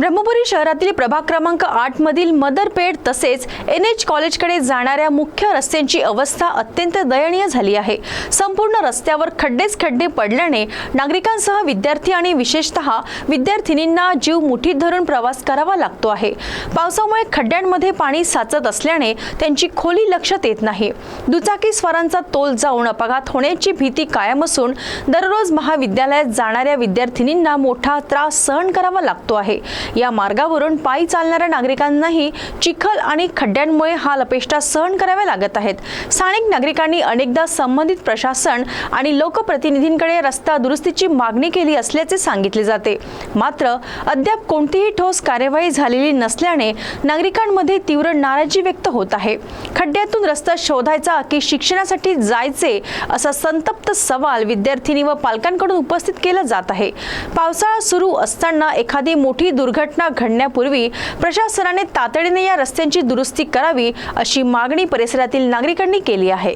ब्रह्मपुरी शहरातील प्रभाग क्रमांक 8 मधील मदरपेठ तसेच NH कॉलेजकडे जाणाऱ्या मुख्य रस्त्यांची अवस्था अत्यंत दयनीय झाली आहे। संपूर्ण रस्त्यावर खड्डेच खड्डे पडल्याने नागरिकांसह विद्यार्थी आणि विशेषतः विद्यार्थिनींना जीव मुठीत धरून प्रवास करावा लागतो आहे। पावसामुळे खड्ड्यांमध्ये पाणी साचत असल्याने त्यांची खोली लक्षात येत नाही। दुचाकी स्वारांचा तोल जाऊन अपघात होण्याची भीती कायम असून दररोज महाविद्यालयात जाणाऱ्या विद्यार्थिनींना मोठा त्रास सहन करावा लागतो आहे। या मार्गावरून पायी चालणाऱ्या नागरिकांनाही चिखल आणि खड्ड्यांमुळे हाल अपेष्टा सहन कराव्या लागत आहेत। स्थानिक नागरिकांनी अनेकदा संबंधित प्रशासन आणि लोकप्रतिनिधींकडे रस्ता दुरुस्तीची मागणी केली असल्याचे सांगितले जाते, मात्र अद्याप कोणतीही ठोस कार्यवाही झालेली नसल्याने नागरिकांमध्ये तीव्र नाराजी व्यक्त होत आहे। खड्ड्यातून रस्ता शोधायचा की शिक्षणासाठी जायचे असा संतप्त सवाल विद्यार्थिनी व पालकांकडून उपस्थित केला जात आहे। पावसाळा सुरू असताना एखादी मोठी दुर्घटना घडण्यापूर्वी प्रशासनाने तातडीने या रस्त्यांची दुरुस्ती करावी अशी मागणी परिसरातील नागरिकांनी केली आहे।